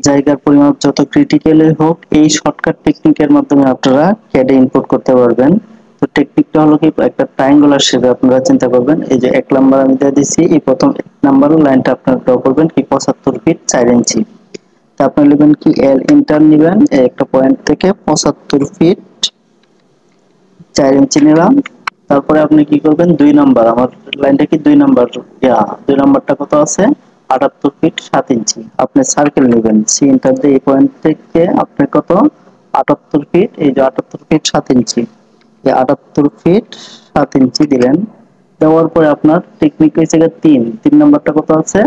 জায়গার পরিমাপ যত ক্রিটিক্যালই হোক এই শর্টকাট টেকনিকের মাধ্যমে আপনারা ক্যাডে ইনপুট করতে পারবেন। তো টেকনিকটা হলো কি, একটা ট্রায়াঙ্গুলার শেপে আপনারা চিন্তা করবেন। এই যে ১ নাম্বার আমি দিয়ে দিছি, এই প্রথম ১ নাম্বারের লাইনটা আপনারা ড্র করবেন কি ৭৫ ফিট ৪ ইঞ্চি। তা আপনি নেবেন কি এল ইন্টার নিবেন, একটা পয়েন্ট থেকে ৭৫ ফিট ৪ ইঞ্চি নিলাম। তারপরে আপনি কি করবেন, ২ নাম্বার আমার লাইনটা কি ২ নাম্বার, ২ নাম্বারটা কত আছে ৭৮ ফিট ৭ ইঞ্চি। আপনি সার্কেল নেবেন, সি ইন্টার দিয়ে এই পয়েন্ট থেকে আপনি কত ৭৮ ফিট, এই যে ৭৮ ফিট ৭ ইঞ্চি, এই ৭৮ ফিট ৭ ইঞ্চি দিলেন। দেওয়ার পরে আপনার টেকনিক হয়েছে ৩ নাম্বারটা কত আছে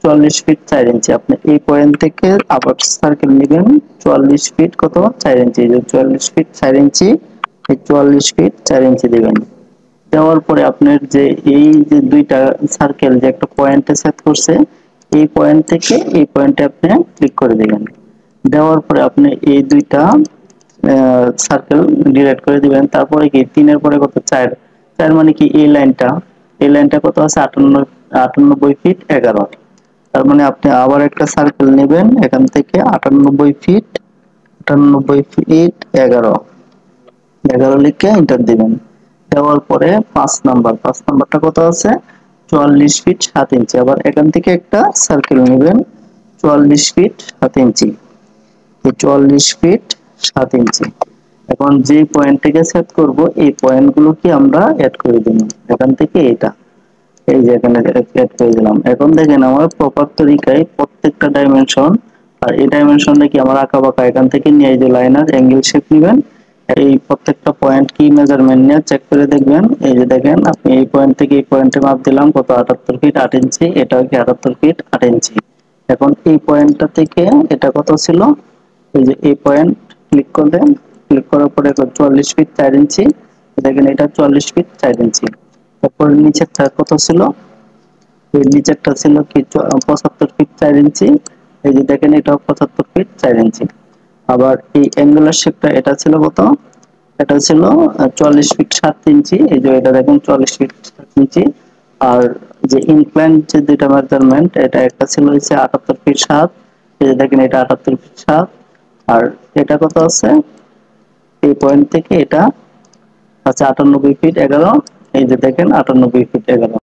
৪৪ ফিট ৪ ইঞ্চি। আপনি এই পয়েন্ট থেকে আবার সার্কেল নেবেন ৪৪ ফিট কত ৪ ইঞ্চি, এই যে ৪৪ ফিট ৪ ইঞ্চি, এই ৪৪ ফিট ৪ ইঞ্চি দিবেন। দেওয়ার পরে আপনার যে এই যে দুইটা সার্কেল যে একটা পয়েন্টে সেট করছে, এই পয়েন্ট থেকে এই পয়েন্টে আপনি ক্লিক করে দিবেন। দেওয়ার পরে আপনি এই দুইটা সার্কেল ডিলিট করে দিবেন। তারপরে কি ৩ এর পরে কত ৪, ৪ মানে কি এই লাইনটা কত আছে ৯৮ ফিট ১১। তার মানে আপনি আবার একটা সার্কেল নেবেন এখান থেকে ৯৮ ফিট ১১, ১১ লিখে এন্টার দিবেন। দেওয়ার পরে ৫ নাম্বারটা কত আছে ৪৪ ফিট ৭ ইঞ্চি। আবার এখান থেকে একটা সার্কেল নেবেন ৪৪ ফিট ৭ ইঞ্চি, এই ৪৪ ফিট ৭ ইঞ্চি। এখন যে পয়েন্ট থেকে সেট করব এই পয়েন্টগুলোকে আমরা এড করে দিলাম এখান থেকে এটা, এই যে এখানে এড করে দিলাম। এখন দেখেন আমার প্রপার তরিকায় প্রত্যেকটা ডাইমেনশন, আর এই ডাইমেনশনটা কি আমার আঁকা বাঁকা এখান থেকে নিয়ে এই যে লাইনার অ্যাঙ্গেল শেপ নেবেন, এই প্রত্যেকটা পয়েন্ট কি মেজারমেন্ট নিয়ে চেক করে দেখবেন। এই যে দেখেন আপনি এই পয়েন্ট থেকে এই পয়েন্টে মাপ দিলাম কত ৭৮ ফিট ৮ ইঞ্চি, এটাও কি ৭৮ ফিট ৮ ইঞ্চি। এখন এই পয়েন্টটা থেকে এটা কত ছিল, এই যে এই পয়েন্ট ক্লিক করবেন, ক্লিক করার পরে ৪৪ ফিট ৪ ইঞ্চি, দেখেন এটা ৪৪ ফিট ৪ ইঞ্চি। তারপর নিচেরটা কত ছিল, এই নিচেরটা ছিল কি ৭৫ ফিট ৪ ইঞ্চি, এই যে দেখেন এটা ৭৫ ফিট ৪ ইঞ্চি। আবার এই অ্যাঙ্গুলার শেপটা এটা ছিল কত, এটা ছিল ৪৪ ফিট ৭ ইঞ্চি, এই যে এটা দেখুন ৪৪ ফিট ৭ ইঞ্চি। আর যে ইনক্লাইন যে দুইটা মেজারমেন্ট, এটা একটা ছিল হচ্ছে ৭৮ ফিট ৭, এই যে দেখেন এটা ৭৮ ফিট ৭, আর এটা কত আছে এই পয়েন্ট থেকে এটা আছে ৯৮ ফিট ১১, এই যে দেখেন ৯৮ ফিট ১১।